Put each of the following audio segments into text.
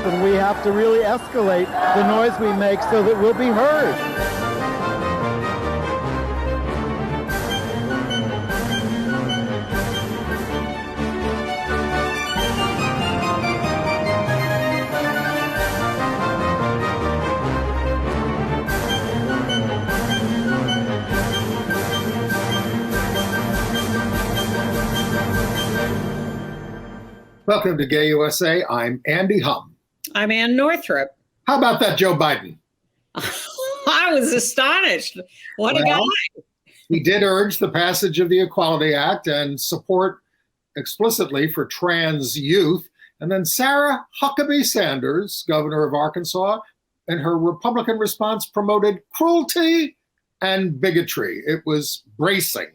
and we have to really escalate the noise we make so that we'll be heard. Welcome to Gay USA. I'm Andy Hum. I'm Ann Northrup. How about that, Joe Biden? I was astonished. What a guy. He did urge the passage of the Equality Act and support explicitly for trans youth. And then Sarah Huckabee Sanders, governor of Arkansas, in her Republican response promoted cruelty and bigotry. It was bracing.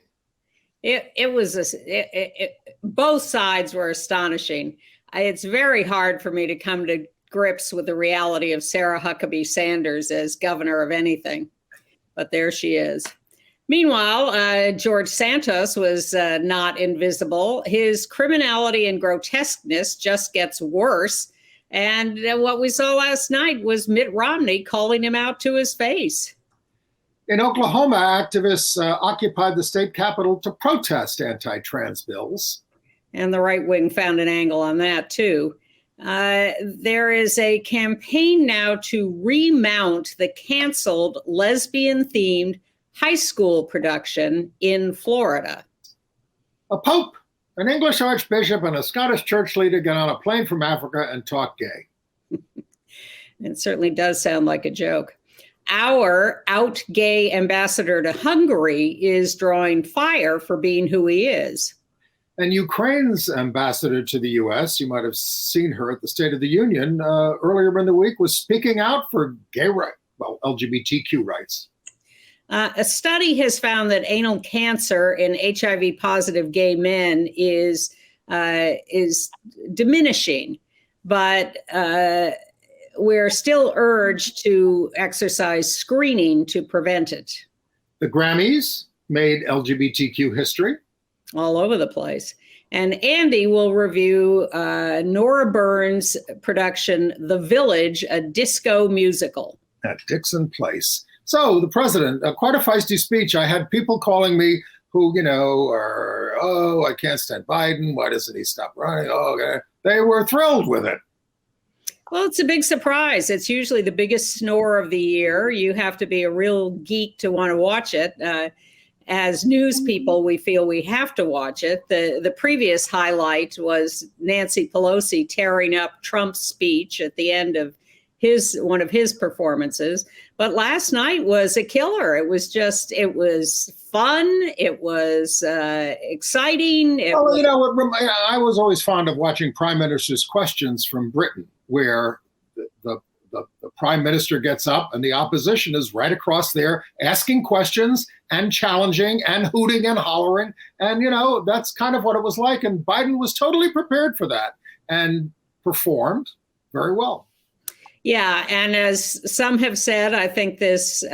Both sides were astonishing. It's very hard for me to come to grips with the reality of Sarah Huckabee Sanders as governor of anything, but there she is. Meanwhile, George Santos was not invisible. His criminality and grotesqueness just gets worse. And what we saw last night was Mitt Romney calling him out to his face. In Oklahoma, activists occupied the state capitol to protest anti-trans bills. And the right wing found an angle on that, too. There is a campaign now to remount the canceled lesbian-themed high school production in Florida. A pope, an English archbishop, and a Scottish church leader get on a plane from Africa and talk gay. It certainly does sound like a joke. Our out gay ambassador to Hungary is drawing fire for being who he is. And Ukraine's ambassador to the U.S., you might have seen her at the State of the Union earlier in the week, was speaking out for gay rights, LGBTQ rights. A study has found that anal cancer in HIV-positive gay men is diminishing, but we're still urged to exercise screening to prevent it. The Grammys made LGBTQ history. All over the place. And Andy will review Nora Burns' production, The Village, a disco musical. At Dixon Place. So the president, quite a feisty speech. I had people calling me who, are, I can't stand Biden. Why doesn't he stop running? They were thrilled with it. Well, it's a big surprise. It's usually the biggest snore of the year. You have to be a real geek to want to watch it. As news people, we feel we have to watch it. The previous highlight was Nancy Pelosi tearing up Trump's speech at the end of one of his performances. But last night was a killer. It was fun. It was exciting. I was always fond of watching prime ministers' questions from Britain, where the prime minister gets up and the opposition is right across there asking questions and challenging and hooting and hollering. And, that's kind of what it was like. And Biden was totally prepared for that and performed very well. Yeah. And as some have said, I think this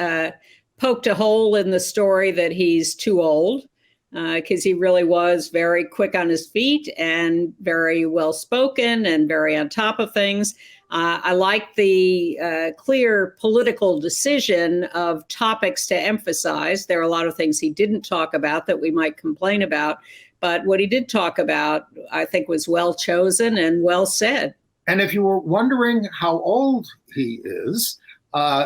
poked a hole in the story that he's too old, because he really was very quick on his feet and very well spoken and very on top of things. I like the clear political decision of topics to emphasize. There are a lot of things he didn't talk about that we might complain about, but what he did talk about, I think, was well chosen and well said. And if you were wondering how old he is,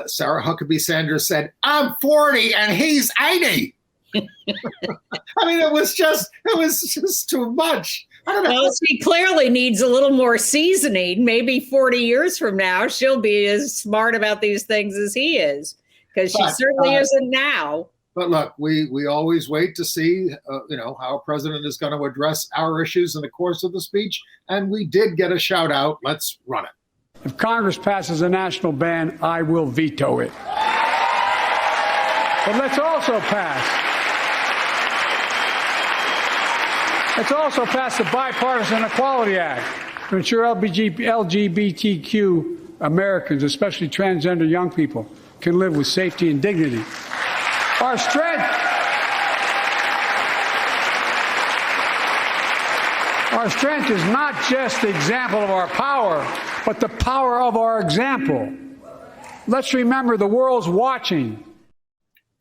Sarah Huckabee Sanders said, "I'm 40 and he's 80." I mean, it was just too much. I don't know. Well, she clearly needs a little more seasoning. Maybe 40 years from now, she'll be as smart about these things as he is, because she certainly isn't now. But look, we always wait to see, how a president is going to address our issues in the course of the speech. And we did get a shout out. Let's run it. If Congress passes a national ban, I will veto it. But let's also pass the Bipartisan Equality Act to ensure LGBTQ Americans, especially transgender young people, can live with safety and dignity. Our strength is not just the example of our power, but the power of our example. Let's remember the world's watching.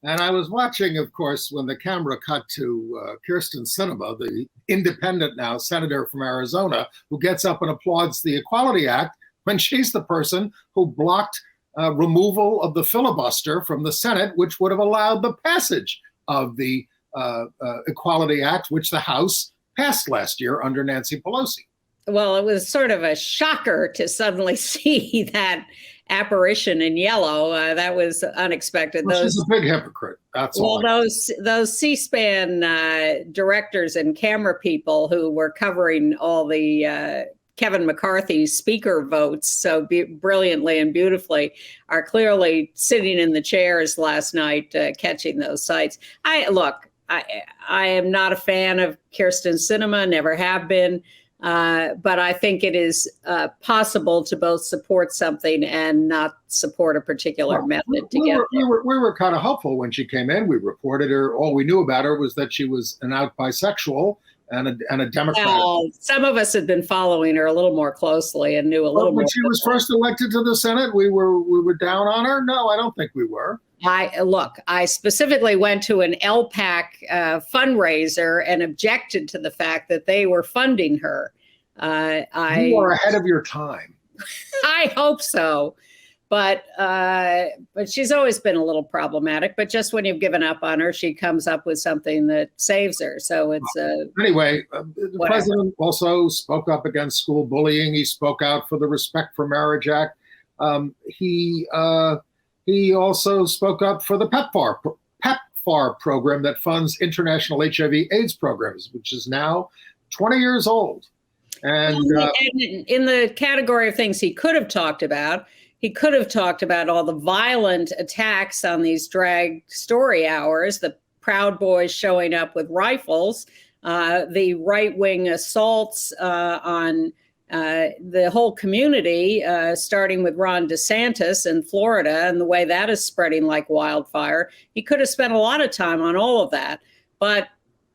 And I was watching, of course, when the camera cut to Kirsten Sinema, the independent now senator from Arizona, who gets up and applauds the Equality Act when she's the person who blocked removal of the filibuster from the Senate, which would have allowed the passage of the Equality Act, which the House passed last year under Nancy Pelosi. Well, it was sort of a shocker to suddenly see that apparition in yellow. That was unexpected. Well, she's a big hypocrite. That's all. Well, those C-SPAN directors and camera people who were covering all the Kevin McCarthy speaker votes so brilliantly and beautifully are clearly sitting in the chairs last night catching those sights. I am not a fan of Kirsten Sinema, never have been. But I think it is possible to both support something and not support a particular method together. We were kind of hopeful when she came in. We reported her. All we knew about her was that she was an out bisexual and a Democrat. Well, some of us had been following her a little more closely and knew a little more. When she was first elected to the Senate, we were down on her. No, I don't think we were. I specifically went to an LPAC fundraiser and objected to the fact that they were funding her. You are ahead of your time. I hope so. But she's always been a little problematic. But just when you've given up on her, she comes up with something that saves her. So it's anyway. The president also spoke up against school bullying. He spoke out for the Respect for Marriage Act. He also spoke up for the PEPFAR program that funds international HIV/AIDS programs, which is now 20 years old. And in the category of things he could have talked about all the violent attacks on these drag story hours, the Proud Boys showing up with rifles, the right-wing assaults on the whole community, starting with Ron DeSantis in Florida and the way that is spreading like wildfire. He could have spent a lot of time on all of that, but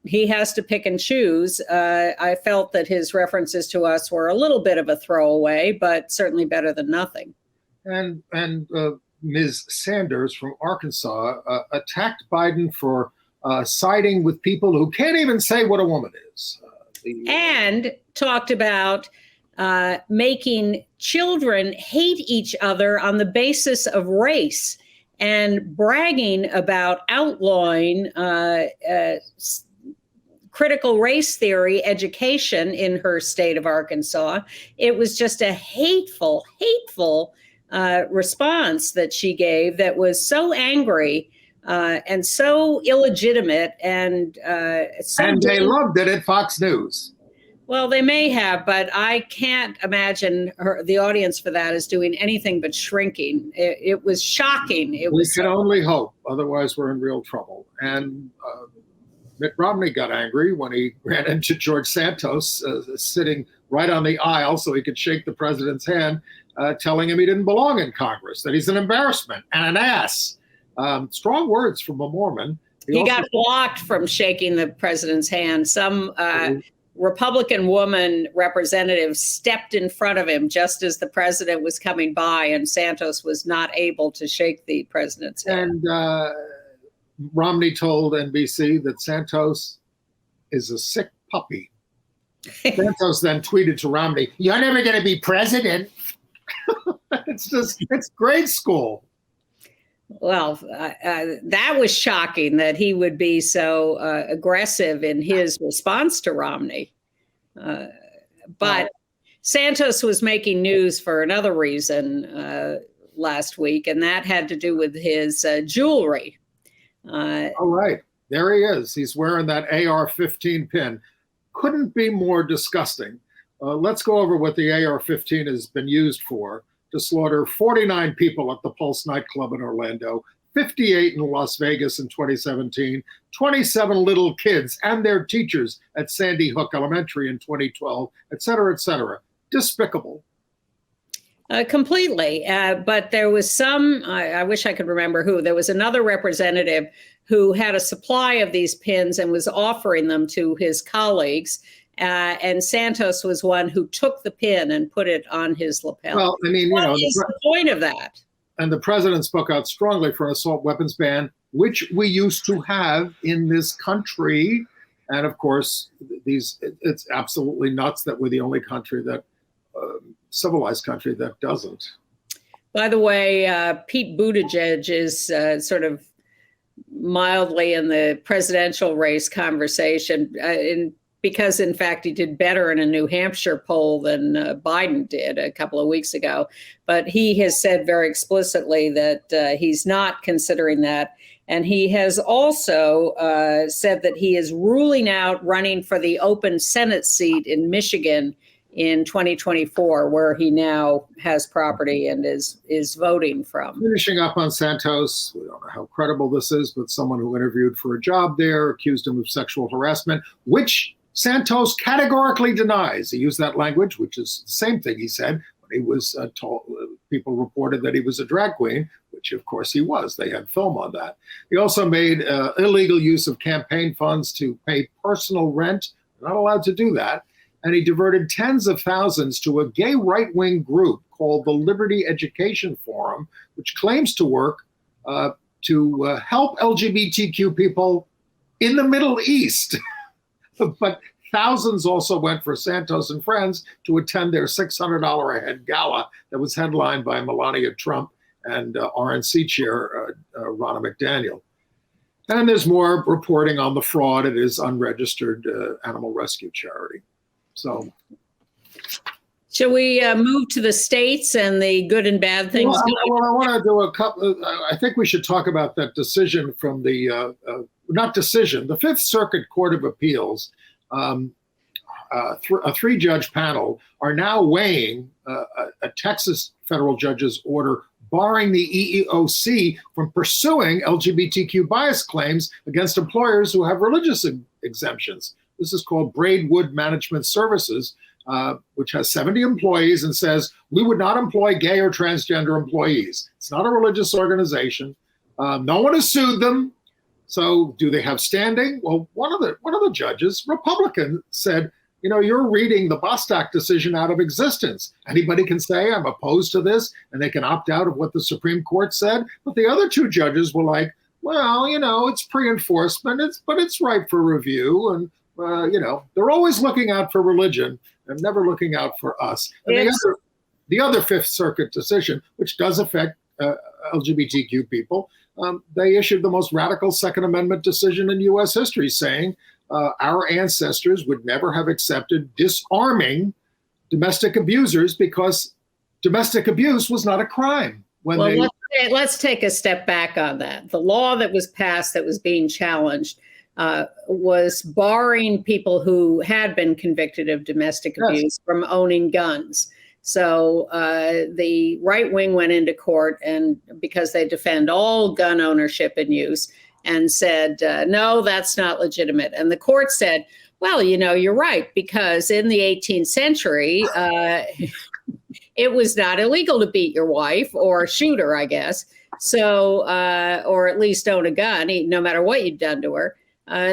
he has to pick and choose. I felt that his references to us were a little bit of a throwaway, but certainly better than nothing. And Ms. Sanders from Arkansas attacked Biden for siding with people who can't even say what a woman is. And talked about making children hate each other on the basis of race and bragging about outlawing critical race theory education in her state of Arkansas. It was just a hateful response that she gave that was so angry and so illegitimate and they loved it at Fox News. Well, they may have, but I can't imagine the audience for that is doing anything but shrinking. It was shocking. We can only hope. Otherwise, we're in real trouble. And Mitt Romney got angry when he ran into George Santos sitting right on the aisle so he could shake the president's hand, telling him he didn't belong in Congress, that he's an embarrassment and an ass. Strong words from a Mormon. He got blocked from shaking the president's hand. Some Republican woman representative stepped in front of him just as the president was coming by, and Santos was not able to shake the president's hand. And Romney told NBC that Santos is a sick puppy. Santos then tweeted to Romney, "You're never going to be president." It's grade school. Well, that was shocking that he would be so aggressive in his response to Romney. But Santos was making news for another reason last week, and that had to do with his jewelry. All right. There he is. He's wearing that AR-15 pin. Couldn't be more disgusting. Let's go over what the AR-15 has been used for. To slaughter 49 people at the Pulse nightclub in Orlando, 58 in Las Vegas in 2017, 27 little kids and their teachers at Sandy Hook Elementary in 2012, et cetera, et cetera. Despicable. Completely. But there was I wish I could remember who, there was another representative who had a supply of these pins and was offering them to his colleagues. And Santos was one who took the pin and put it on his lapel. Well, I mean, what is the point of that? And the president spoke out strongly for an assault weapons ban, which we used to have in this country. And of course, it's absolutely nuts that we're the only country that, civilized country that doesn't. By the way, Pete Buttigieg is sort of mildly in the presidential race conversation, because in fact he did better in a New Hampshire poll than Biden did a couple of weeks ago. But he has said very explicitly that he's not considering that. And he has also said that he is ruling out running for the open Senate seat in Michigan in 2024, where he now has property and is voting from. Finishing up on Santos, we don't know how credible this is, but someone who interviewed for a job there accused him of sexual harassment, which Santos categorically denies. He used that language, which is the same thing he said when he was told. People reported that he was a drag queen, which of course he was. They had film on that. He also made illegal use of campaign funds to pay personal rent. Not allowed to do that. And he diverted tens of thousands to a gay right-wing group called the Liberty Education Forum, which claims to work to help LGBTQ people in the Middle East. But thousands also went for Santos and friends to attend their $600 a head gala that was headlined by Melania Trump and RNC chair Ronna McDaniel. And there's more reporting on the fraud at his unregistered animal rescue charity. So, shall we move to the states and the good and bad things? Well, I want to do a couple. I think we should talk about that decision from the the Fifth Circuit Court of Appeals. A three-judge panel are now weighing a Texas federal judge's order barring the EEOC from pursuing LGBTQ bias claims against employers who have religious exemptions. This is called Braidwood Management Services, which has 70 employees and says, we would not employ gay or transgender employees. It's not a religious organization. No one has sued them. So do they have standing? Well, one of the judges, Republican, said, you know, you're reading the Bostock decision out of existence. Anybody can say I'm opposed to this, and they can opt out of what the Supreme Court said. But the other two judges were like, well, you know, it's pre-enforcement, but it's ripe for review. And, you know, they're always looking out for religion and never looking out for us. And the other Fifth Circuit decision, which does affect LGBTQ people, they issued the most radical Second Amendment decision in U.S. history, saying our ancestors would never have accepted disarming domestic abusers because domestic abuse was not a crime. Let's take a step back on that. The law that was passed that was being challenged was barring people who had been convicted of domestic abuse from owning guns. So the right wing went into court, and because they defend all gun ownership and use, and said, no, that's not legitimate. And the court said, well, you know, you're right, because in the 18th century, it was not illegal to beat your wife or shoot her, I guess. So, or at least own a gun, no matter what you'd done to her.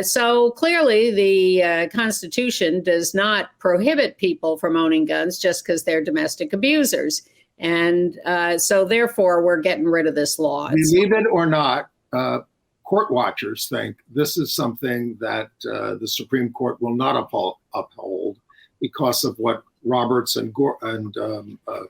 So clearly the Constitution does not prohibit people from owning guns just because they're domestic abusers. And so therefore, we're getting rid of this law. Believe it or not, court watchers think this is something that the Supreme Court will not uphold because of what Roberts and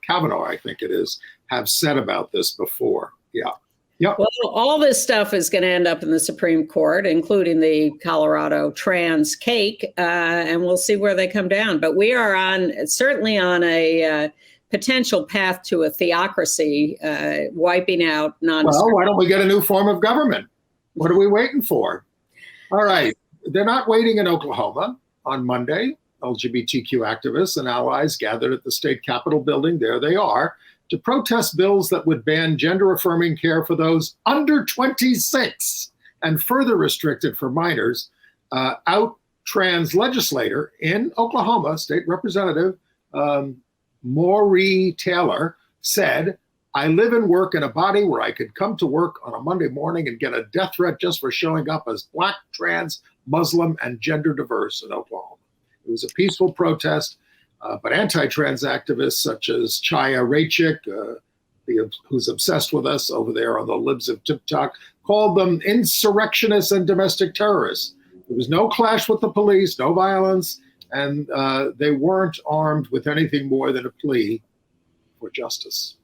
Kavanaugh, I think it is, have said about this before. Yeah. Yep. Well, all this stuff is going to end up in the Supreme Court, including the Colorado trans cake, and we'll see where they come down. But we are certainly on a potential path to a theocracy, wiping out Well, why don't we get a new form of government? What are we waiting for? All right. They're not waiting in Oklahoma. On Monday, LGBTQ activists and allies gathered at the state Capitol building. There they are, to protest bills that would ban gender-affirming care for those under 26 and further restrict it for minors. Out trans legislator in Oklahoma, state representative Mauree Taylor, said, I live and work in a body where I could come to work on a Monday morning and get a death threat just for showing up as Black, trans, Muslim, and gender diverse in Oklahoma. It was a peaceful protest, but anti-trans activists such as Chaya Raichik, who's obsessed with us over there on the libs of TikTok, called them insurrectionists and domestic terrorists. There was no clash with the police, no violence, and they weren't armed with anything more than a plea for justice.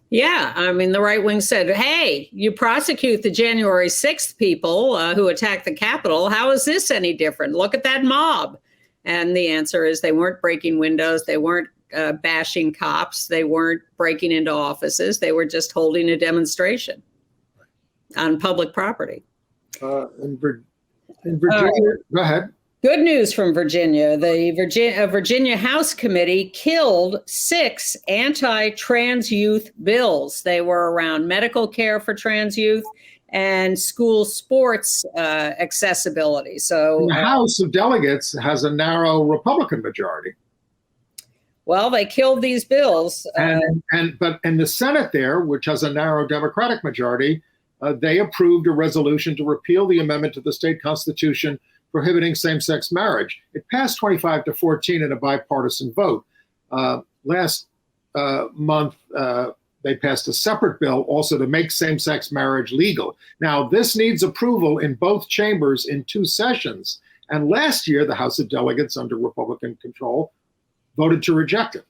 Yeah, I mean, the right wing said, hey, you prosecute the January 6th people who attacked the Capitol. How is this any different? Look at that mob. And the answer is they weren't breaking windows. They weren't bashing cops. They weren't breaking into offices. They were just holding a demonstration on public property. In Virginia, go ahead. Good news from Virginia. The Virginia House Committee killed 6 anti-trans youth bills. They were around medical care for trans youth and school sports accessibility. So the House of Delegates has a narrow Republican majority. Well, they killed these bills. But in the Senate there, which has a narrow Democratic majority, they approved a resolution to repeal the amendment to the state constitution prohibiting same-sex marriage. It passed 25-14 in a bipartisan vote. Last month, they passed a separate bill also to make same-sex marriage legal. Now, this needs approval in both chambers in 2 sessions. And last year, the House of Delegates under Republican control voted to reject it.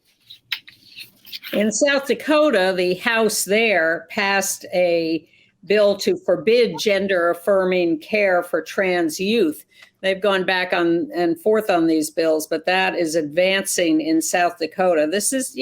In South Dakota, the House there passed a bill to forbid gender-affirming care for trans youth. They've gone back on and forth on these bills, but that is advancing in South Dakota. This is,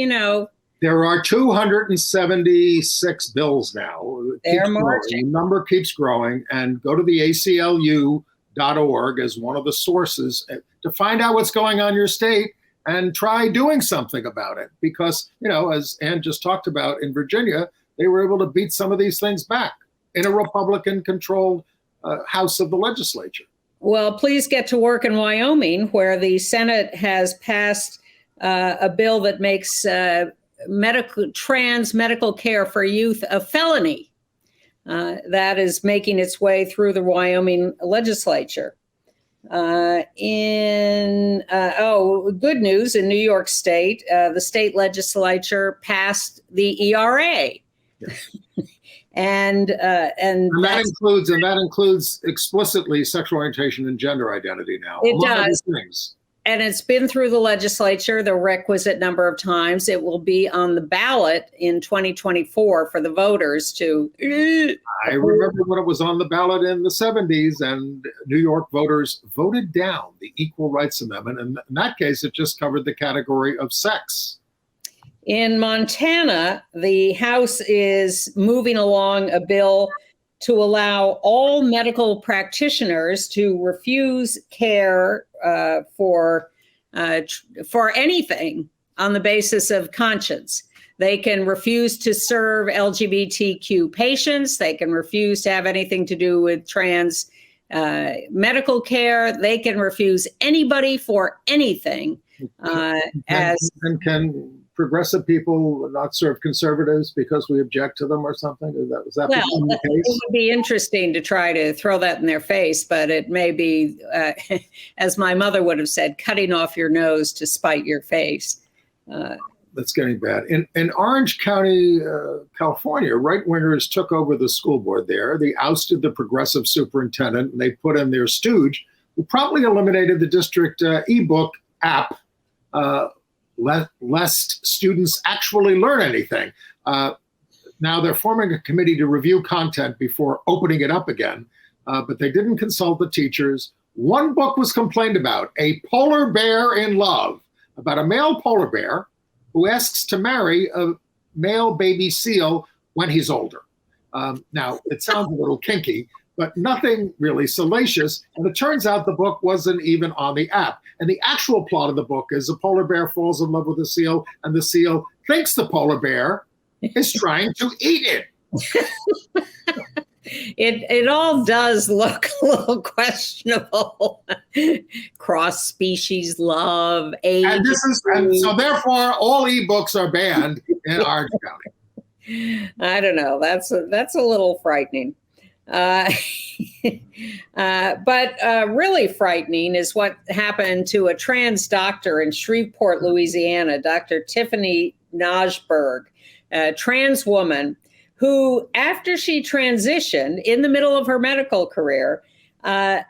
there are 276 bills now. They're marching. The number keeps growing, and go to the ACLU.org as one of the sources to find out what's going on in your state and try doing something about it. Because, as Ann just talked about in Virginia, they were able to beat some of these things back in a Republican-controlled House of the legislature. Well, please get to work in Wyoming, where the Senate has passed a bill that makes trans medical care for youth a felony. That is making its way through the Wyoming legislature. Good news in New York State, the state legislature passed the ERA. Yes. And that includes explicitly sexual orientation and gender identity now. It does. And it's been through the legislature the requisite number of times. It will be on the ballot in 2024 for the voters to. I remember when it was on the ballot in the 70s, and New York voters voted down the Equal Rights Amendment. And in that case, it just covered the category of sex. In Montana, the House is moving along a bill to allow all medical practitioners to refuse care for anything on the basis of conscience. They can refuse to serve LGBTQ patients. They can refuse to have anything to do with trans medical care. They can refuse anybody for anything. Can progressive people not serve conservatives because we object to them or something? Was that the case? It would be interesting to try to throw that in their face, but it may be, as my mother would have said, cutting off your nose to spite your face. That's getting bad. In Orange County, California, right-wingers took over the school board there. They ousted the progressive superintendent, and they put in their stooge, who promptly eliminated the district ebook app, lest students actually learn anything. Now they're forming a committee to review content before opening it up again, but they didn't consult the teachers. One book was complained about, A Polar Bear in Love, about a male polar bear who asks to marry a male baby seal when he's older. Now, it sounds a little kinky, but nothing really salacious. And it turns out the book wasn't even on the app. And the actual plot of the book is a polar bear falls in love with a seal, and the seal thinks the polar bear is trying to eat it. It all does look a little questionable. Cross-species love, age. And so therefore, all ebooks are banned in Orange County. I don't know. That's a little frightening. Uh, but really frightening is what happened to a trans doctor in Shreveport, Louisiana, Dr. Tiffany Najberg, a trans woman who, after she transitioned in the middle of her medical career,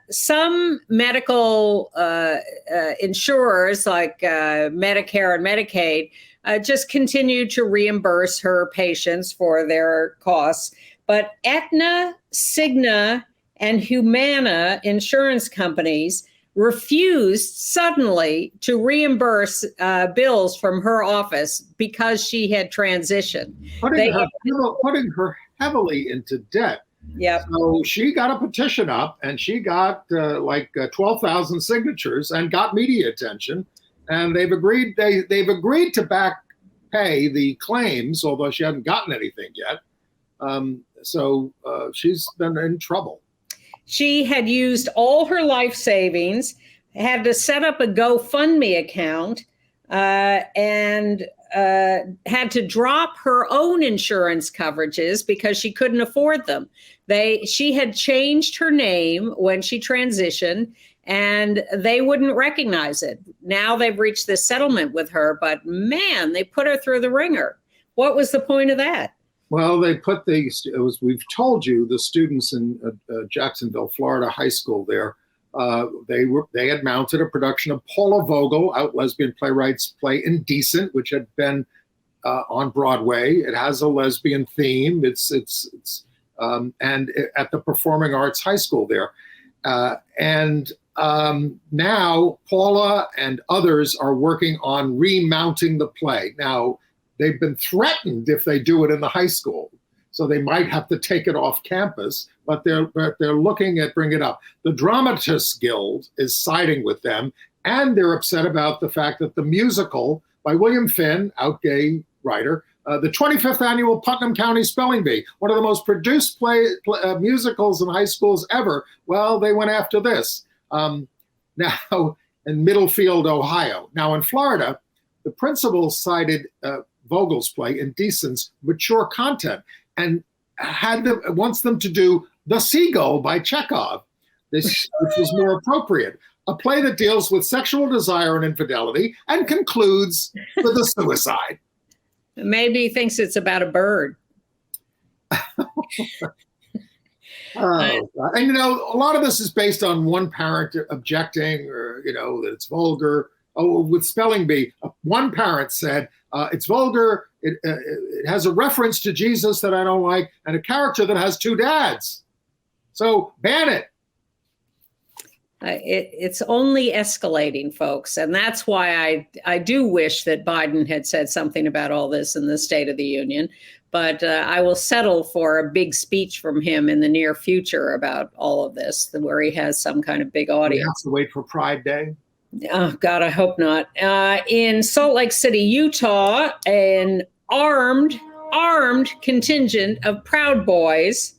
some medical insurers like Medicare and Medicaid just continued to reimburse her patients for their costs. But Aetna, Cigna, and Humana insurance companies refused suddenly to reimburse bills from her office because she had transitioned. Putting her heavily into debt. Yeah. So she got a petition up, and she got 12,000 signatures and got media attention. And they've agreed to back pay the claims, although she hasn't gotten anything yet. So she's been in trouble. She had used all her life savings, had to set up a GoFundMe account, and had to drop her own insurance coverages because she couldn't afford them. She had changed her name when she transitioned, and they wouldn't recognize it. Now they've reached this settlement with her, but man, they put her through the ringer. What was the point of that? Well, we've told you, the students in Jacksonville, Florida high school there, they had mounted a production of Paula Vogel, out lesbian playwright's play Indecent, which had been on Broadway. It has a lesbian theme. And at the Performing Arts High School there. Now Paula and others are working on remounting the play. Now, they've been threatened if they do it in the high school, so they might have to take it off campus, but they're looking at bringing it up. The Dramatists Guild is siding with them, and they're upset about the fact that the musical by William Finn, out gay writer, the 25th annual Putnam County Spelling Bee, one of the most produced musicals in high schools ever. Well, they went after this. Now in Middlefield, Ohio. Now in Florida, the principal cited Vogel's play Indecent's mature content and wants them to do The Seagull by Chekhov, which was more appropriate. A play that deals with sexual desire and infidelity and concludes with a suicide. Maybe he thinks it's about a bird. And a lot of this is based on one parent objecting, or that it's vulgar. Oh, with Spelling Bee, one parent said, it's vulgar, it has a reference to Jesus that I don't like, and a character that has two dads. So ban it. It's only escalating, folks. And that's why I do wish that Biden had said something about all this in the State of the Union. But I will settle for a big speech from him in the near future about all of this, where he has some kind of big audience. We have to wait for Pride Day. Oh, God, I hope not. In Salt Lake City, Utah, an armed contingent of Proud Boys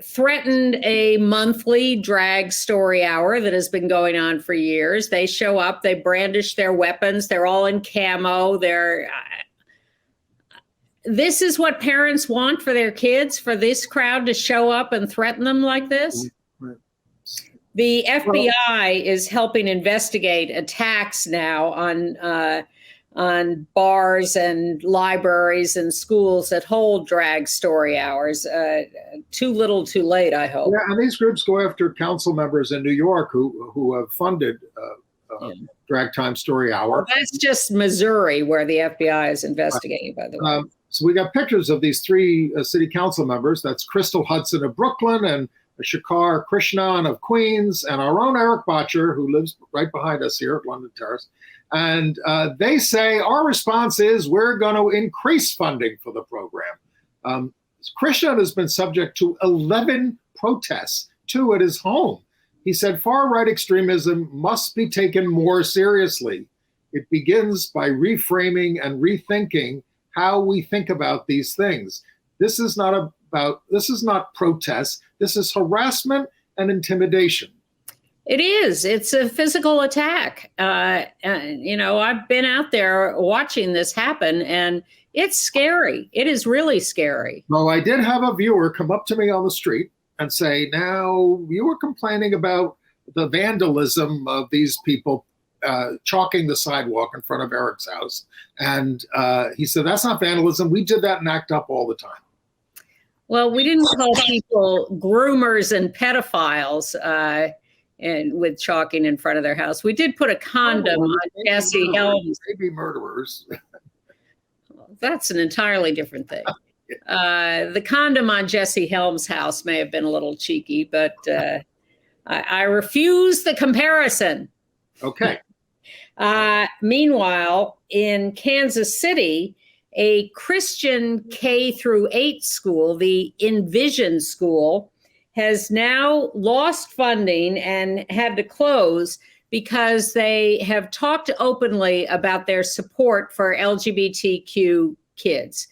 threatened a monthly drag story hour that has been going on for years. They show up, they brandish their weapons, they're all in camo. This is what parents want for their kids, for this crowd to show up and threaten them like this? The FBI is helping investigate attacks now on bars and libraries and schools that hold drag story hours. Too little, too late, I hope. Yeah, and these groups go after council members in New York who have funded Drag Time Story Hour. Well, that's just Missouri, where the FBI is investigating, by the way. So we got pictures of these three city council members. That's Crystal Hudson of Brooklyn, and Shakar Krishnan of Queens, and our own Eric Botcher, who lives right behind us here at London Terrace. And they say our response is we're going to increase funding for the program. Krishnan has been subject to 11 protests, 2 at his home. He said far-right extremism must be taken more seriously. It begins by reframing and rethinking how we think about these things. This is not protest. This is harassment and intimidation. It is. It's a physical attack. I've been out there watching this happen, and It's scary. It is really scary. Well, I did have a viewer come up to me on the street and say, now, you were complaining about the vandalism of these people chalking the sidewalk in front of Eric's house. And he said, that's not vandalism. We did that and act up all the time. Well, we didn't call people groomers and pedophiles and with chalking in front of their house. We did put a condom on Jesse Helms. Maybe murderers. That's an entirely different thing. The condom on Jesse Helms' house may have been a little cheeky, but I refuse the comparison. Okay. Meanwhile, in Kansas City, a Christian K through 8 school, the Envision School, has now lost funding and had to close because they have talked openly about their support for LGBTQ kids.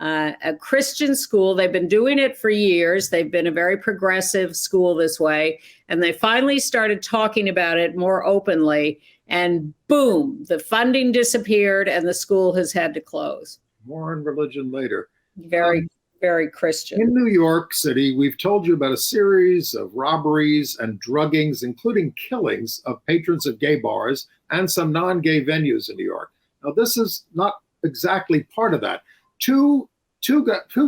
A Christian school, they've been doing it for years. They've been a very progressive school this way, and they finally started talking about it more openly, and boom, the funding disappeared and the school has had to close. More on religion later. Very Christian. In New York City, we've told you about a series of robberies and druggings, including killings of patrons of gay bars and some non-gay venues in New York. Now, this is not exactly part of that. Two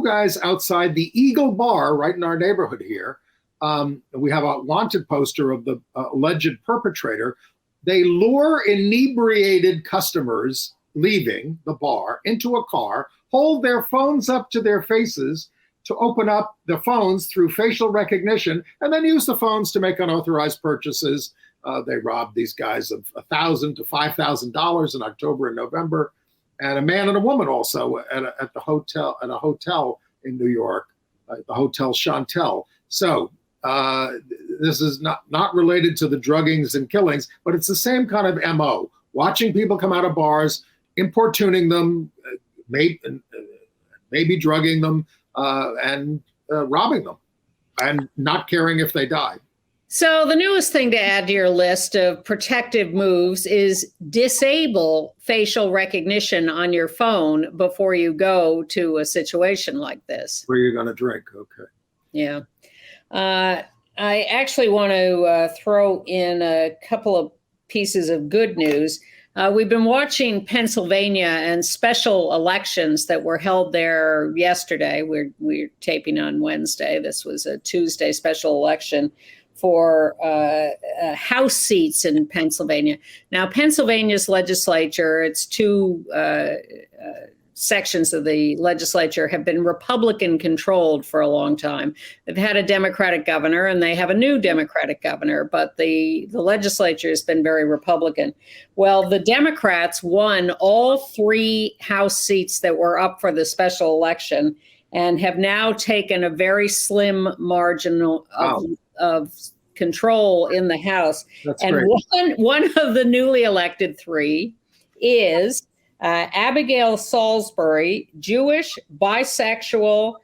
guys outside the Eagle Bar right in our neighborhood here. We have a wanted poster of the alleged perpetrator. They lure inebriated customers leaving the bar into a car, hold their phones up to their faces to open up the phones through facial recognition, and then use the phones to make unauthorized purchases. They robbed these guys of $1,000 to $5,000 in October and November, and a man and a woman also at a hotel in New York, the Hotel Chantel. So this is not related to the druggings and killings, but it's the same kind of MO. Watching people come out of bars, importuning them, maybe drugging them, and robbing them, and not caring if they die. So the newest thing to add to your list of protective moves is disable facial recognition on your phone before you go to a situation like this. Where you're going to drink, okay. Yeah. I actually want to throw in a couple of pieces of good news. We've been watching Pennsylvania and special elections that were held there yesterday. We're taping on Wednesday. This was a Tuesday special election for House seats in Pennsylvania. Now, Pennsylvania's legislature, its two sections of the legislature have been Republican controlled for a long time. They've had a Democratic governor and they have a new Democratic governor, but the legislature has been very Republican. Well, the Democrats won all 3 House seats that were up for the special election and have now taken a very slim margin of control in the House. That's and great. One of the newly elected 3 is Abigail Salisbury, Jewish, bisexual,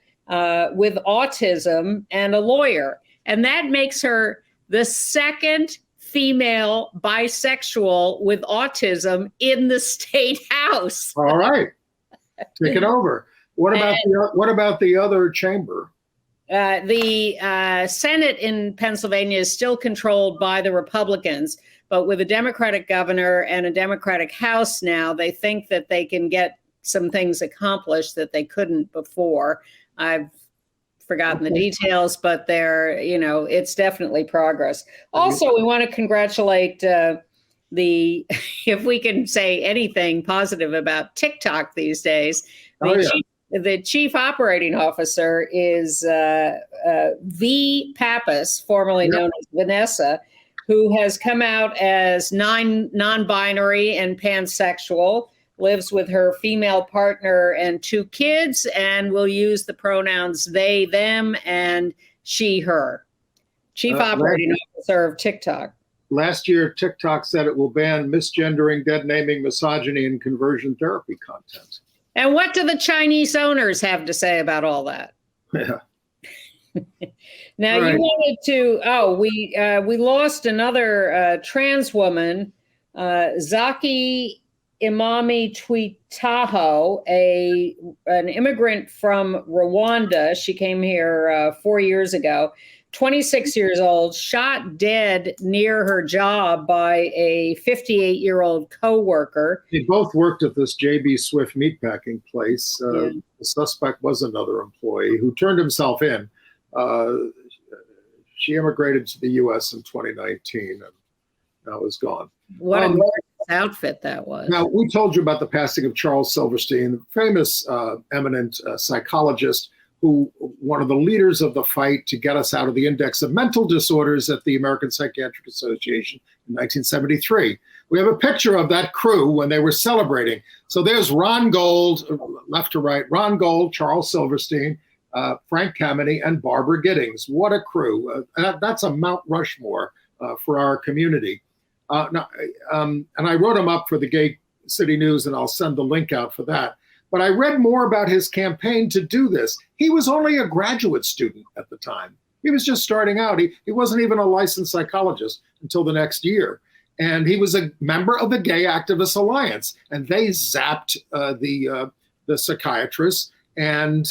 with autism, and a lawyer. And that makes her the second female bisexual with autism in the state house. All right. Take it over. What about the other chamber? The Senate in Pennsylvania is still controlled by the Republicans, but with a Democratic governor and a Democratic House now, they think that they can get some things accomplished that they couldn't before. I've forgotten the details, but it's definitely progress. Also, we want to congratulate if we can say anything positive about TikTok these days, the chief operating officer is V. Pappas, formerly known as Vanessa, who has come out as non-binary and pansexual, lives with her female partner and 2 kids, and will use the pronouns they, them, and she, her. Chief operating officer of TikTok. Last year, TikTok said it will ban misgendering, dead-naming, misogyny, and conversion therapy content. And what do the Chinese owners have to say about all that? Yeah. Now, right. You wanted to, we lost another trans woman, Zaki Imami Twitaho, an immigrant from Rwanda. She came here 4 years ago, 26 years old, shot dead near her job by a 58-year-old co-worker. They both worked at this J.B. Swift meatpacking place. The suspect was another employee who turned himself in. She immigrated to the U.S. in 2019 and now is gone. What a gorgeous outfit that was. Now, we told you about the passing of Charles Silverstein, the famous, eminent psychologist who one of the leaders of the fight to get us out of the index of mental disorders at the American Psychiatric Association in 1973. We have a picture of that crew when they were celebrating. So there's Ron Gold, left to right, Ron Gold, Charles Silverstein, Frank Kameny, and Barbara Giddings. What a crew. That's a Mount Rushmore for our community. And I wrote him up for the Gay City News, and I'll send the link out for that. But I read more about his campaign to do this. He was only a graduate student at the time. He was just starting out. He wasn't even a licensed psychologist until the next year. And he was a member of the Gay Activists Alliance. And they zapped the psychiatrist. And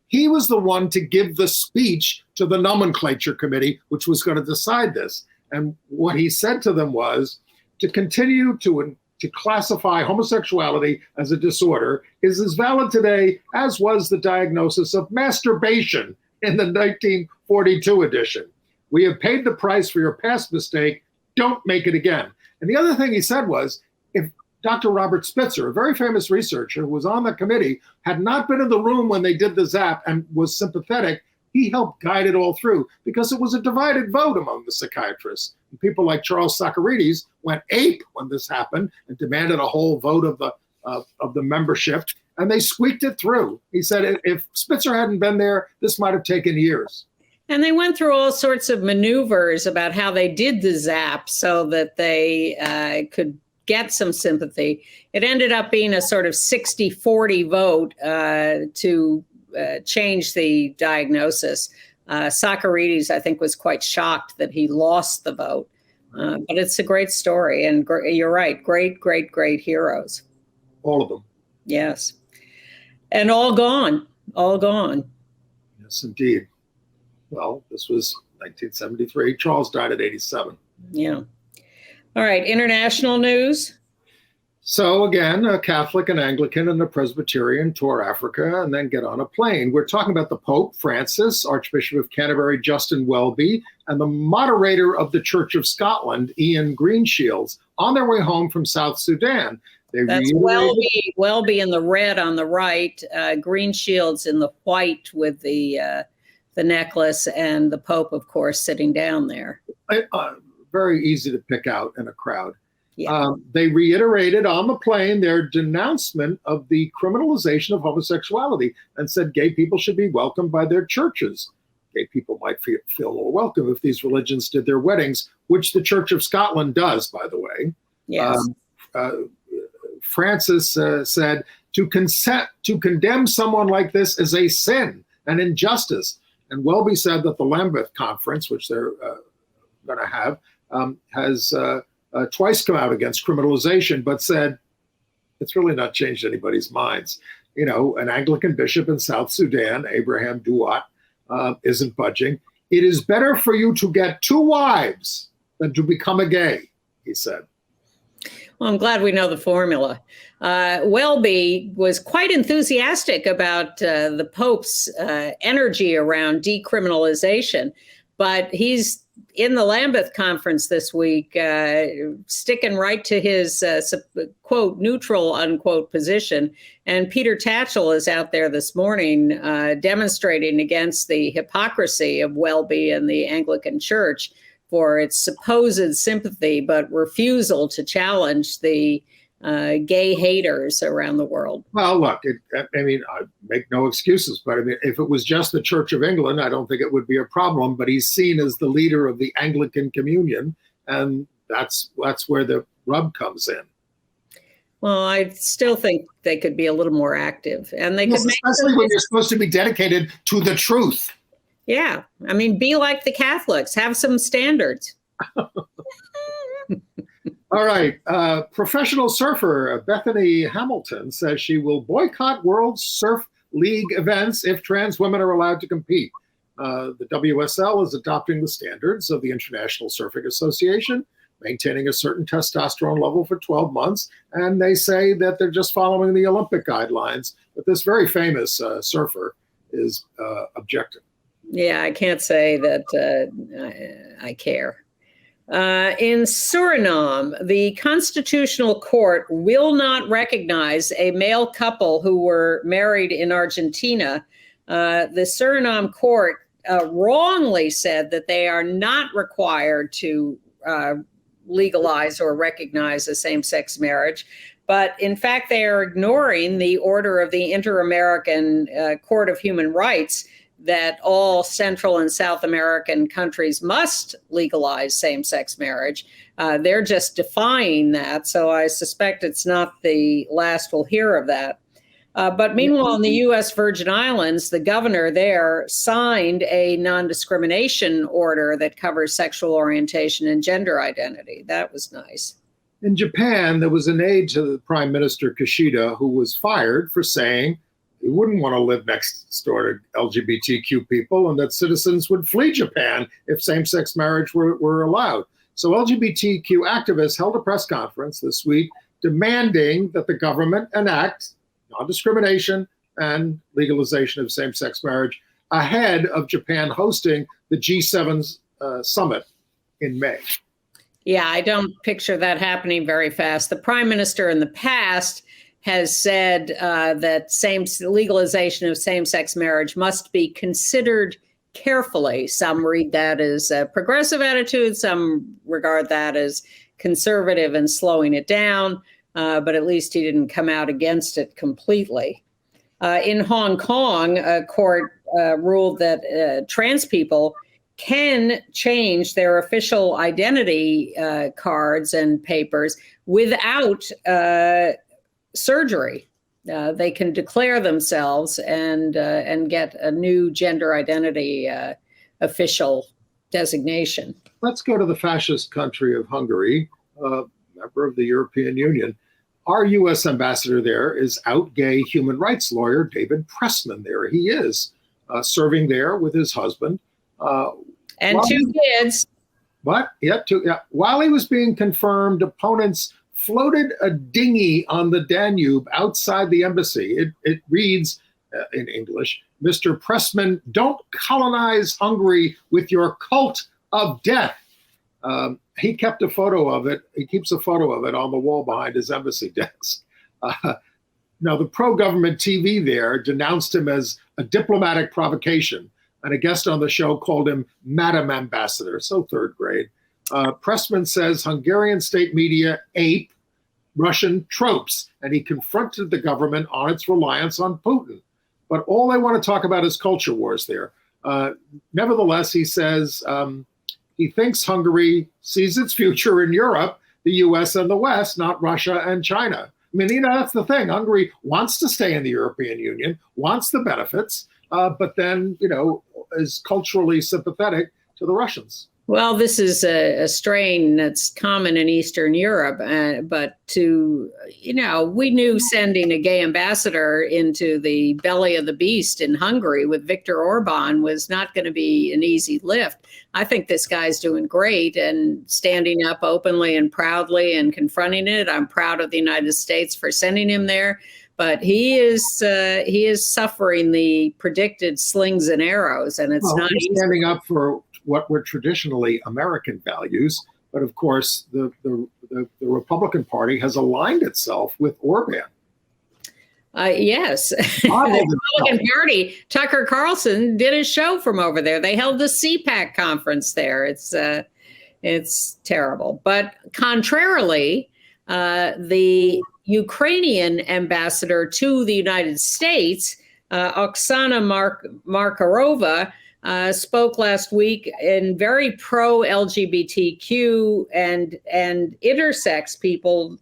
he was the one to give the speech to the nomenclature committee, which was going to decide this. And what he said to them was to continue to classify homosexuality as a disorder is as valid today as was the diagnosis of masturbation in the 1942 edition. We have paid the price for your past mistake. Don't make it again. And the other thing he said was, if Dr. Robert Spitzer, a very famous researcher who was on the committee, had not been in the room when they did the zap and was sympathetic, he helped guide it all through because it was a divided vote among the psychiatrists. And people like Charles Socarides went ape when this happened and demanded a whole vote of the membership, and they squeaked it through. He said if Spitzer hadn't been there, this might have taken years. And they went through all sorts of maneuvers about how they did the zap so that they could get some sympathy. It ended up being a sort of 60-40 vote to change the diagnosis. Socarides, I think, was quite shocked that he lost the vote. But it's a great story. And you're right. Great, great, great heroes. All of them. Yes. And all gone. All gone. Yes, indeed. Well, this was 1973. Charles died at 87. Yeah. All right. International news. So again, a Catholic, an Anglican, and a Presbyterian tour Africa and then get on a plane. We're talking about the Pope Francis, Archbishop of Canterbury Justin Welby, and the moderator of the Church of Scotland, Ian Greenshields, on their way home from South Sudan. That's Welby in the red on the right, Greenshields in the white with the necklace, and the Pope, of course, sitting down there. Very easy to pick out in a crowd. Yeah. They reiterated on the plane their denouncement of the criminalization of homosexuality and said gay people should be welcomed by their churches. Gay people might feel more welcome if these religions did their weddings, which the Church of Scotland does, by the way. Yes. Francis said to condemn someone like this is a sin, an injustice. And Welby said that the Lambeth Conference, which they're going to have, has twice come out against criminalization, but said it's really not changed anybody's minds. You know, an Anglican bishop in South Sudan, Abraham Duat, isn't budging. It is better for you to get 2 wives than to become a gay, he said. Well, I'm glad we know the formula. Welby was quite enthusiastic about the Pope's energy around decriminalization, but he's in the Lambeth Conference this week, sticking right to his, quote, neutral, unquote, position. And Peter Tatchell is out there this morning demonstrating against the hypocrisy of Welby and the Anglican Church for its supposed sympathy, but refusal to challenge the gay haters around the world. Well, look, I make no excuses, but I mean, if it was just the Church of England, I don't think it would be a problem. But he's seen as the leader of the Anglican Communion, and that's where the rub comes in. Well, I still think they could be a little more active, and they could, especially when you're supposed to be dedicated to the truth. Yeah, I mean, be like the Catholics, have some standards. All right. Professional surfer Bethany Hamilton says she will boycott World Surf League events if trans women are allowed to compete. The WSL is adopting the standards of the International Surfing Association, maintaining a certain testosterone level for 12 months. And they say that they're just following the Olympic guidelines. But this very famous surfer is objecting. Yeah, I can't say that I care. In Suriname, the Constitutional Court will not recognize a male couple who were married in Argentina. The Suriname court wrongly said that they are not required to legalize or recognize a same-sex marriage. But in fact, they are ignoring the order of the Inter-American Court of Human Rights that all Central and South American countries must legalize same-sex marriage. They're just defying that. So I suspect it's not the last we'll hear of that. But meanwhile, in the U.S. Virgin Islands, the governor there signed a non-discrimination order that covers sexual orientation and gender identity. That was nice. In Japan, there was an aide to the Prime Minister Kishida who was fired for saying he wouldn't want to live next door to LGBTQ people and that citizens would flee Japan if same-sex marriage were allowed. So LGBTQ activists held a press conference this week demanding that the government enact non-discrimination and legalization of same-sex marriage ahead of Japan hosting the G7 summit in May. Yeah, I don't picture that happening very fast. The prime minister in the past has said that legalization of same-sex marriage must be considered carefully. Some read that as a progressive attitude. Some regard that as conservative and slowing it down. But at least he didn't come out against it completely. In Hong Kong, a court ruled that trans people can change their official identity cards and papers without surgery. They can declare themselves and get a new gender identity official designation. Let's go to the fascist country of Hungary, member of the European Union. Our U.S. ambassador there is out gay human rights lawyer David Pressman. There he is, serving there with his husband. And two kids. But while he was being confirmed, opponents floated a dinghy on the Danube outside the embassy. It reads in English, "Mr. Pressman, don't colonize Hungary with your cult of death." He kept a photo of it. He keeps a photo of it on the wall behind his embassy desk. Now, the pro-government TV there denounced him as a diplomatic provocation, and a guest on the show called him Madam Ambassador, so third grade. Pressman says Hungarian state media ape Russian tropes, and he confronted the government on its reliance on Putin. But all they want to talk about is culture wars there. Nevertheless, he says he thinks Hungary sees its future in Europe, the US and the West, not Russia and China. I mean, that's the thing. Hungary wants to stay in the European Union, wants the benefits, but then, is culturally sympathetic to the Russians. Well, this is a strain that's common in Eastern Europe, but we knew sending a gay ambassador into the belly of the beast in Hungary with Viktor Orban was not going to be an easy lift. I think this guy's doing great and standing up openly and proudly and confronting it. I'm proud of the United States for sending him there, but he is suffering the predicted slings and arrows, and it's not easy. Standing up for what were traditionally American values, but of course the Republican Party has aligned itself with Orban. Yes, the Republican Party. Tucker Carlson did a show from over there. They held the CPAC conference there. It's terrible. But contrarily, the Ukrainian ambassador to the United States, Oksana Markarova, spoke last week in very pro-LGBTQ and intersex people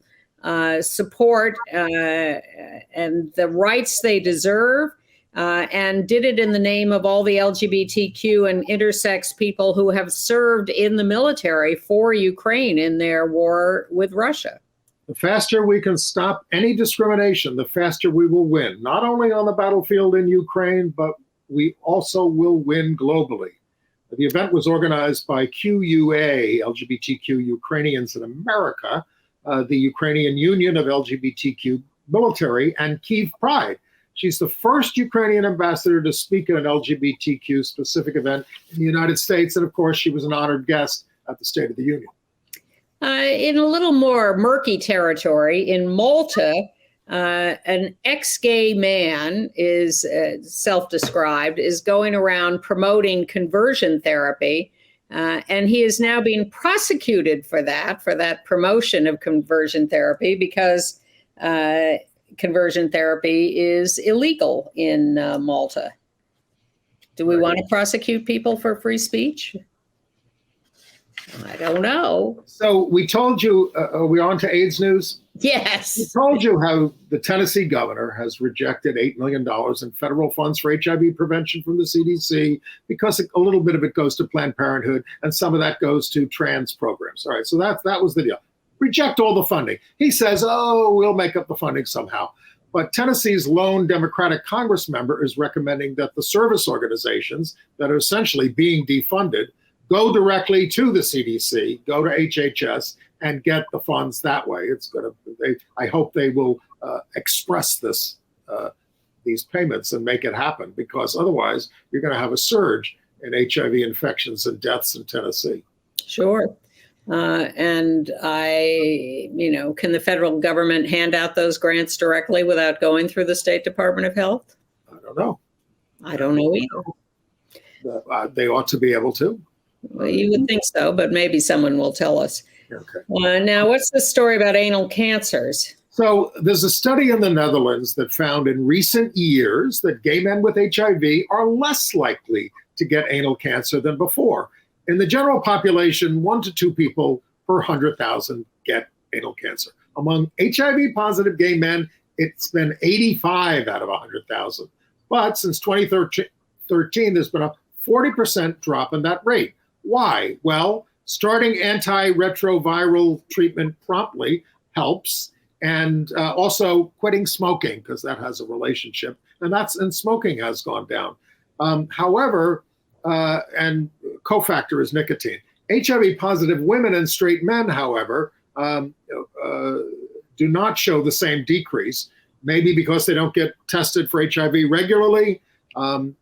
support and the rights they deserve. and did it in the name of all the LGBTQ and intersex people who have served in the military for Ukraine in their war with Russia. The faster we can stop any discrimination, the faster we will win, not only on the battlefield in Ukraine, but we also will win globally. The event was organized by QUA, LGBTQ Ukrainians in America, the Ukrainian Union of LGBTQ Military, and Kyiv Pride. She's the first Ukrainian ambassador to speak at an LGBTQ specific event in the United States. And of course, she was an honored guest at the State of the Union. In a little more murky territory, in Malta, an ex-gay man is self-described, is going around promoting conversion therapy. And he is now being prosecuted for that promotion of conversion therapy, because conversion therapy is illegal in Malta. Do we want to prosecute people for free speech? I don't know. So we told you, are we on to AIDS news? Yes. We told you how the Tennessee governor has rejected $8 million in federal funds for HIV prevention from the CDC because a little bit of it goes to Planned Parenthood and some of that goes to trans programs. All right, so that was the deal. Reject all the funding. He says, oh, we'll make up the funding somehow. But Tennessee's lone Democratic Congress member is recommending that the service organizations that are essentially being defunded go directly to the CDC, go to HHS, and get the funds that way. I hope they will express these payments and make it happen, because otherwise you're going to have a surge in HIV infections and deaths in Tennessee. Sure. And can the federal government hand out those grants directly without going through the State Department of Health? I don't know. I don't know either. They ought to be able to. Well, you would think so, but maybe someone will tell us. Okay. Now, what's the story about anal cancers? So there's a study in the Netherlands that found in recent years that gay men with HIV are less likely to get anal cancer than before. In the general population, 1 to 2 people per 100,000 get anal cancer. Among HIV-positive gay men, it's been 85 out of 100,000. But since 2013, there's been a 40% drop in that rate. Why? Well, starting antiretroviral treatment promptly helps, and also quitting smoking, because that has a relationship, and smoking has gone down. However, and cofactor is nicotine. HIV-positive women and straight men, however, do not show the same decrease, maybe because they don't get tested for HIV regularly, and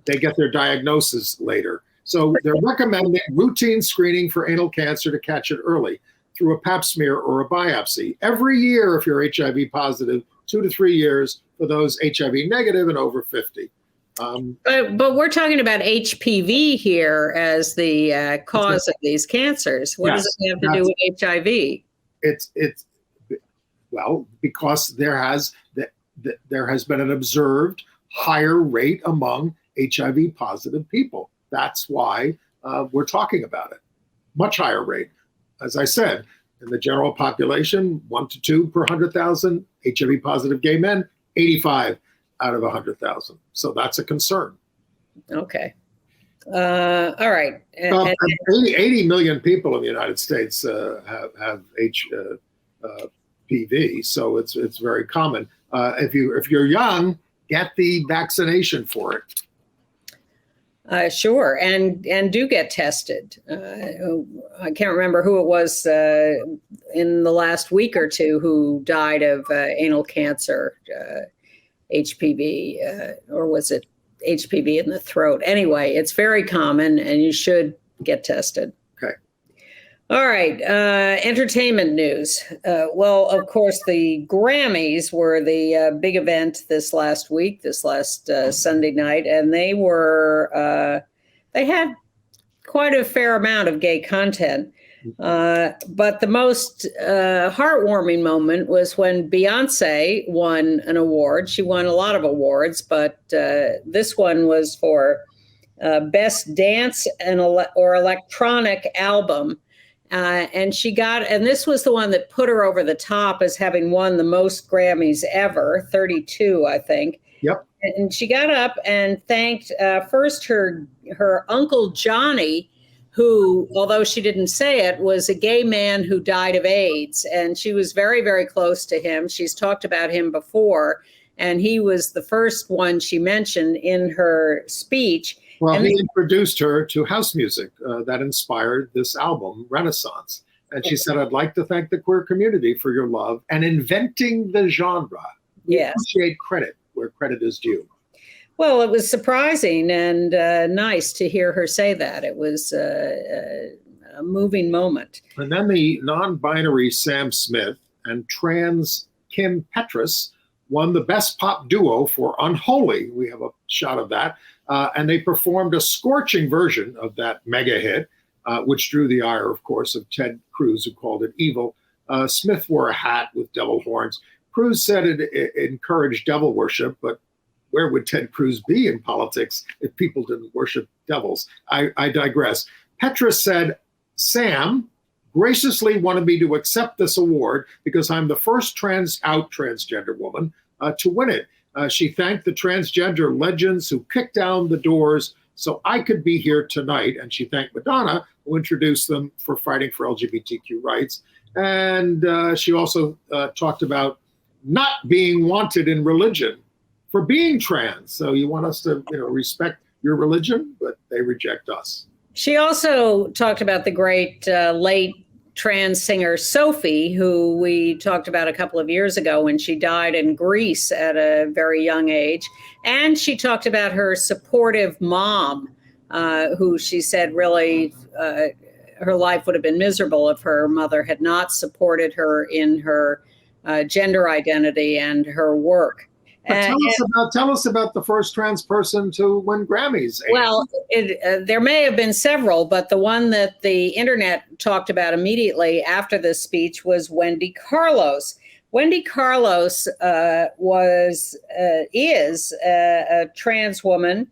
they get their diagnosis later. So they're recommending routine screening for anal cancer to catch it early through a pap smear or a biopsy. Every year, if you're HIV positive, 2 to 3 years for those HIV negative and over 50. But we're talking about HPV here as the cause of these cancers. What does it have to do with HIV? Well, because there has been an observed higher rate among HIV positive people. That's why we're talking about it. Much higher rate. As I said, in the general population, 1 to 2 per 100,000, HIV positive gay men, 85 out of 100,000. So that's a concern. Okay. All right. 80 million people in the United States have HPV, so it's very common. If you're young, get the vaccination for it. Sure, and do get tested. I can't remember who it was in the last week or two who died of anal cancer, HPV, or was it HPV in the throat? Anyway, it's very common, and you should get tested. Okay. All right, entertainment news. Well, of course, the Grammys were the big event this last Sunday night, and they had quite a fair amount of gay content. But the most heartwarming moment was when Beyonce won an award. She won a lot of awards, but this one was for Best Dance or Electronic Album. And this was the one that put her over the top as having won the most Grammys ever, 32, I think. Yep. And she got up and thanked first her uncle Johnny, who, although she didn't say it, was a gay man who died of AIDS. And she was very, very close to him. She's talked about him before. And he was the first one she mentioned in her speech. Well, and he introduced her to house music that inspired this album, Renaissance. And she said, I'd like to thank the queer community for your love and inventing the genre. We appreciate credit where credit is due. Well, it was surprising and nice to hear her say that. It was a moving moment. And then the non-binary Sam Smith and trans Kim Petras won the Best Pop Duo for Unholy. We have a shot of that. And they performed a scorching version of that mega hit, which drew the ire, of course, of Ted Cruz, who called it evil. Smith wore a hat with devil horns. Cruz said it encouraged devil worship, but where would Ted Cruz be in politics if people didn't worship devils? I digress. Petra said, Sam graciously wanted me to accept this award because I'm the first transgender woman to win it. She thanked the transgender legends who kicked down the doors so I could be here tonight. And she thanked Madonna, who introduced them for fighting for LGBTQ rights. And she also talked about not being wanted in religion for being trans. So you want us to, respect your religion, but they reject us. She also talked about the great late trans singer Sophie, who we talked about a couple of years ago when she died in Greece at a very young age. And she talked about her supportive mom, who she said really her life would have been miserable if her mother had not supported her in her gender identity and her work. Tell us about the first trans person to win Grammys. Well, there may have been several, but the one that the internet talked about immediately after this speech was Wendy Carlos. Wendy Carlos is a trans woman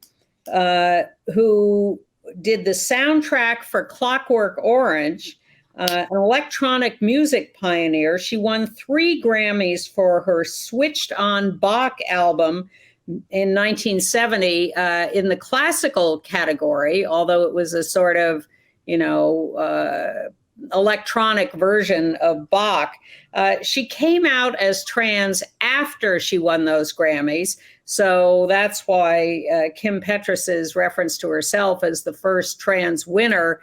who did the soundtrack for Clockwork Orange. An electronic music pioneer. She won 3 Grammys for her Switched on Bach album in 1970 in the classical category, although it was a sort of, electronic version of Bach. She came out as trans after she won those Grammys. So that's why Kim Petras's reference to herself as the first trans winner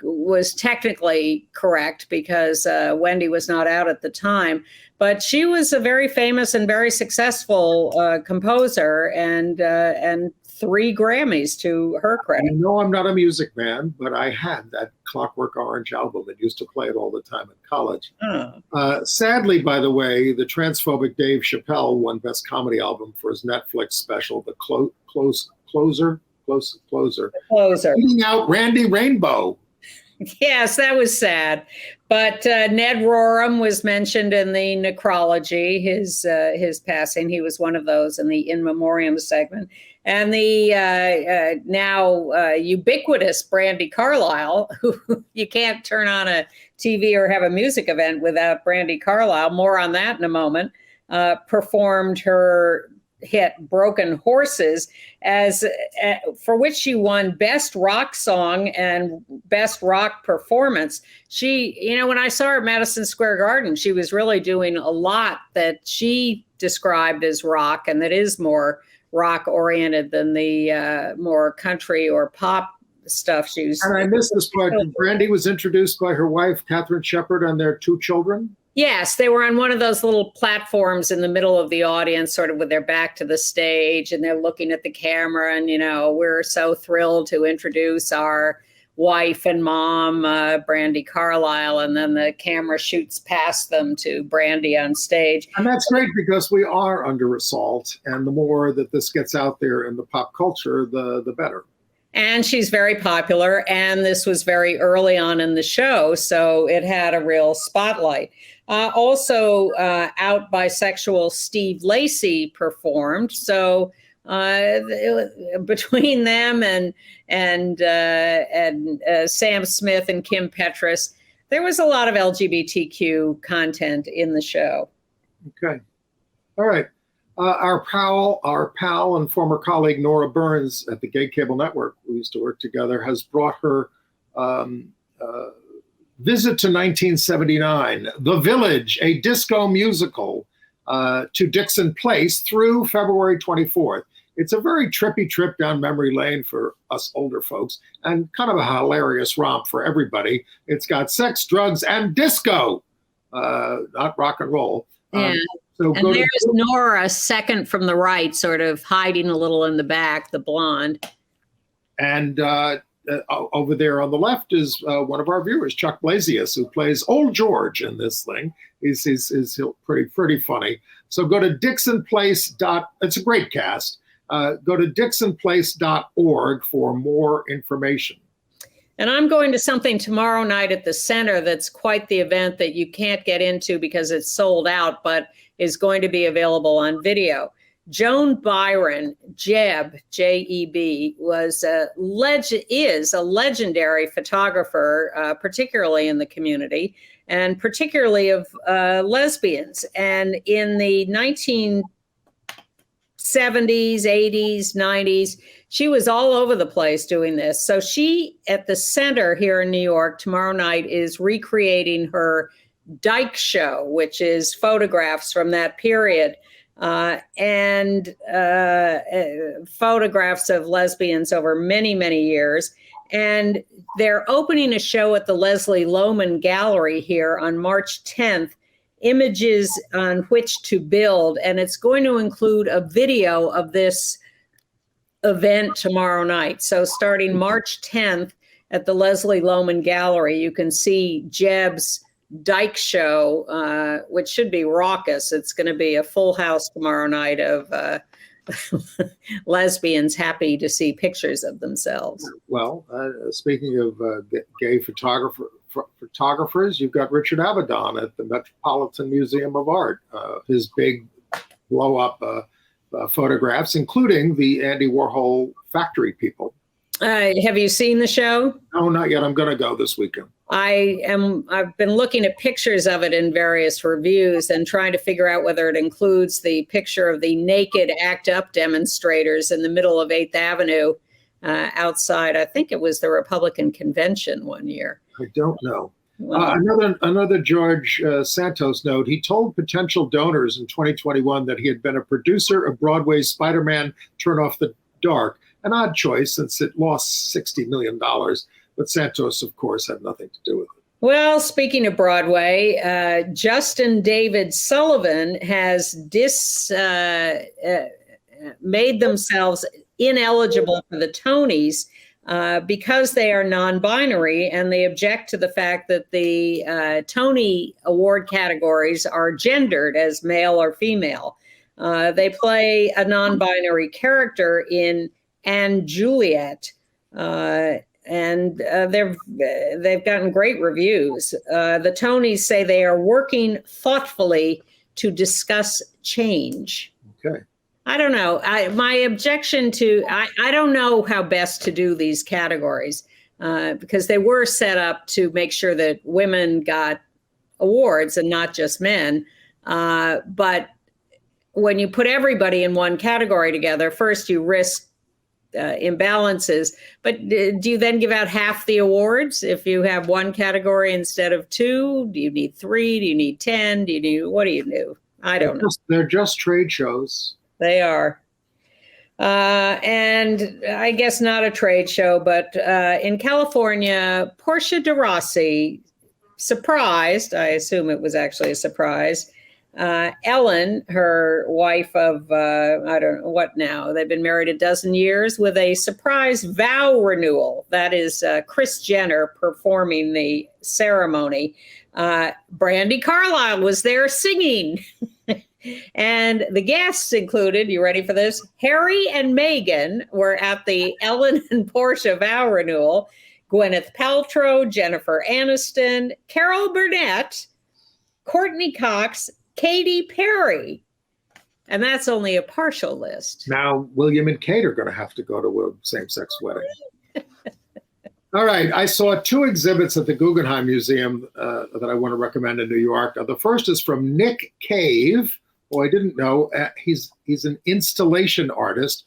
was technically correct because Wendy was not out at the time. But she was a very famous and very successful composer and 3 Grammys to her credit. I know I'm not a music man, but I had that Clockwork Orange album and used to play it all the time in college. Sadly, by the way, the transphobic Dave Chappelle won Best Comedy Album for his Netflix special, The Closer. Eating out Randy Rainbow. Yes, that was sad. But Ned Rorem was mentioned in the necrology, his passing. He was one of those in the in memoriam segment. And the now ubiquitous Brandi Carlile, who you can't turn on a TV or have a music event without Brandi Carlile, more on that in a moment, performed her hit Broken Horses, for which she won Best Rock Song and Best Rock Performance. She, when I saw her at Madison Square Garden, she was really doing a lot that she described as rock and that is more rock oriented than the more country or pop stuff she was. And I missed this part. Brandi was introduced by her wife, Katherine Shepard, and their 2 children. Yes, they were on one of those little platforms in the middle of the audience, sort of with their back to the stage, and they're looking at the camera. And, we're so thrilled to introduce our wife and mom, Brandi Carlile, and then the camera shoots past them to Brandi on stage. And that's great because we are under assault, and the more that this gets out there in the pop culture, the better. And she's very popular, and this was very early on in the show, so it had a real spotlight. Also, out bisexual Steve Lacy performed. So between them and Sam Smith and Kim Petras, there was a lot of LGBTQ content in the show. Okay. All right. Our pal and former colleague Nora Burns at the Gay Cable Network, we used to work together, has brought her visit to 1979, The Village, a disco musical, to Dixon Place through February 24th. It's a very trippy trip down memory lane for us older folks, and kind of a hilarious romp for everybody. It's got sex, drugs, and disco, not rock and roll. Yeah. So and there's Nora, second from the right, sort of hiding a little in the back, the blonde. And over there on the left is one of our viewers, Chuck Blasius, who plays Old George in this thing. He's pretty funny. So go to Dixon Place. It's a great cast. Go to dixonplace.org for more information. And I'm going to something tomorrow night at the center that's quite the event that you can't get into because it's sold out, but is going to be available on video. Joan Byron, Jeb, J-E-B, is a legendary photographer, particularly in the community, and particularly of lesbians. And in the 1970s, 80s, 90s, she was all over the place doing this. So she, at the center here in New York tomorrow night, is recreating her Dyke Show, which is photographs from that period, and photographs of lesbians over many, many years. And they're opening a show at the Leslie Lohman Gallery here on March 10th, Images on Which to Build. And it's going to include a video of this event tomorrow night. So starting March 10th at the Leslie Lohman Gallery, you can see Jeb's Dyke Show, which should be raucous. It's going to be a full house tomorrow night of lesbians happy to see pictures of themselves. Well, speaking of gay photographers, you've got Richard Avedon at the Metropolitan Museum of Art. His big blow-up photographs, including the Andy Warhol factory people. Have you seen the show? No, not yet. I'm going to go this weekend. I've been looking at pictures of it in various reviews and trying to figure out whether it includes the picture of the naked ACT UP demonstrators in the middle of 8th Avenue outside. I think it was the Republican convention one year. I don't know. Another George Santos note. He told potential donors in 2021 that he had been a producer of Broadway's Spider-Man Turn Off the Dark. An odd choice since it lost $60 million. But Santos, of course, had nothing to do with it. Well, speaking of Broadway, Justin David Sullivan has made themselves ineligible for the Tonys because they are non-binary, and they object to the fact that the Tony Award categories are gendered as male or female. They play a non-binary character in and Juliet, and they've gotten great reviews. The Tonys say they are working thoughtfully to discuss change. Okay. I don't know. My objection to, I don't know how best to do these categories because they were set up to make sure that women got awards and not just men. But when you put everybody in one category together, first you risk imbalances, but do you then give out half the awards if you have one category instead of two? Do you need 3? Do you need 10? What do you do? I don't know. They're just trade shows. They are. And I guess not a trade show, but in California, Portia de Rossi surprised, I assume it was actually a surprise, Ellen, her wife of, I don't know what now, they've been married a dozen years, with a surprise vow renewal. That is Kris Jenner performing the ceremony. Brandi Carlile was there singing. And the guests included, you ready for this? Harry and Meghan were at the Ellen and Portia vow renewal. Gwyneth Paltrow, Jennifer Aniston, Carol Burnett, Courtney Cox, Katy Perry. And that's only a partial list. Now, William and Kate are going to have to go to a same-sex wedding. All right. I saw 2 exhibits at the Guggenheim Museum that I want to recommend in New York. The first is from Nick Cave, Oh, I didn't know. He's an installation artist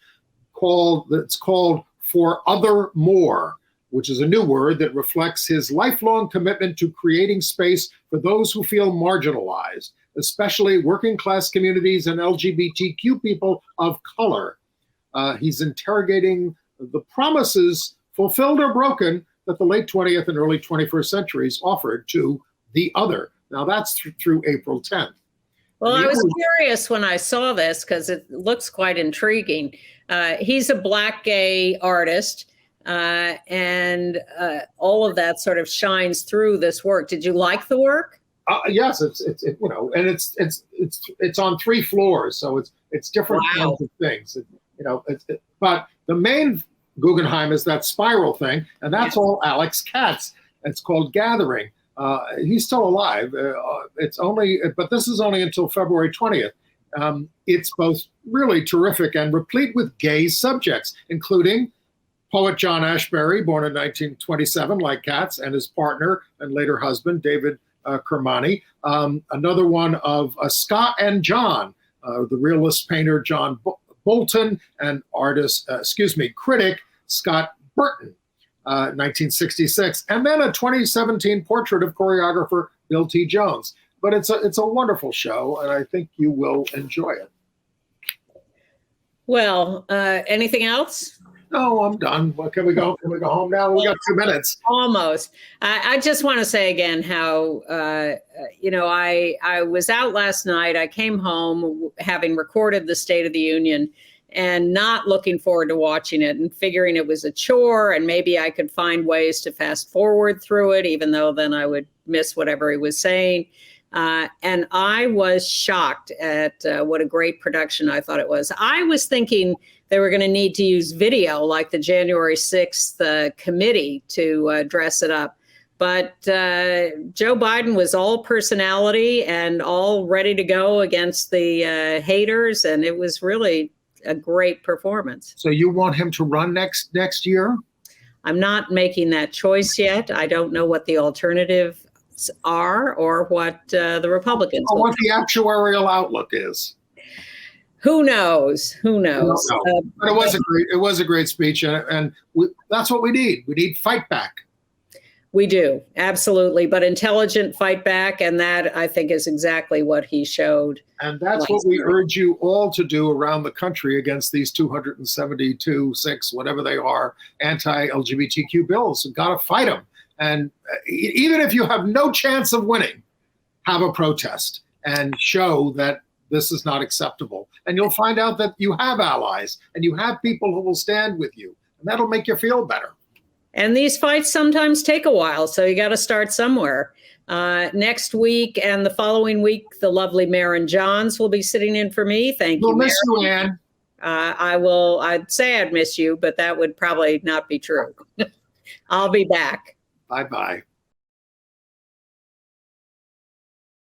it's called For Other More, which is a new word that reflects his lifelong commitment to creating space for those who feel marginalized, especially working class communities and LGBTQ people of color. He's interrogating the promises, fulfilled or broken, that the late 20th and early 21st centuries offered to the other. Now that's through April 10th. Well, I was curious when I saw this because it looks quite intriguing. He's a Black gay artist, and all of that sort of shines through this work. Did you like the work? Yes, it's and it's on 3 floors, so it's different kinds of things. But the main Guggenheim is that spiral thing, and that's all Alex Katz. It's called Gathering. He's still alive. But this is only until February 20th. It's both really terrific and replete with gay subjects, including poet John Ashbery, born in 1927, like Katz, and his partner and later husband, David Kermani. Another one of Scott and John, the realist painter John Bolton, and critic Scott Burton. 1966, and then a 2017 portrait of choreographer Bill T. Jones. But it's a wonderful show, and I think you will enjoy it. Well, anything else? No, I'm done. Well, can we go home now? We got 2 minutes. Almost. I just want to say again how I was out last night. I came home having recorded the State of the Union, and not looking forward to watching it and figuring it was a chore and maybe I could find ways to fast forward through it, even though then I would miss whatever he was saying. And I was shocked at what a great production I thought it was. I was thinking they were going to need to use video like the January 6th committee to dress it up. But Joe Biden was all personality and all ready to go against the haters. And it was really a great performance. So you want him to run next year? I'm not making that choice yet. I don't know what the alternatives are or what the Republicans or what the actuarial outlook is. Who knows? Who knows? But it was a great speech, and that's what we need. We need fight back. We do, absolutely, but intelligent fight back, and that I think is exactly what he showed. And that's what we urge you all to do around the country against these 272, 6, whatever they are, anti-LGBTQ bills. We've got to fight them. And even if you have no chance of winning, have a protest and show that this is not acceptable. And you'll find out that you have allies and you have people who will stand with you, and that'll make you feel better. And these fights sometimes take a while, so you got to start somewhere. Next week and the following week, the lovely Maren Johns will be sitting in for me. Thank you, We'll miss you, Ann. I'd say I'd miss you, but that would probably not be true. I'll be back. Bye-bye.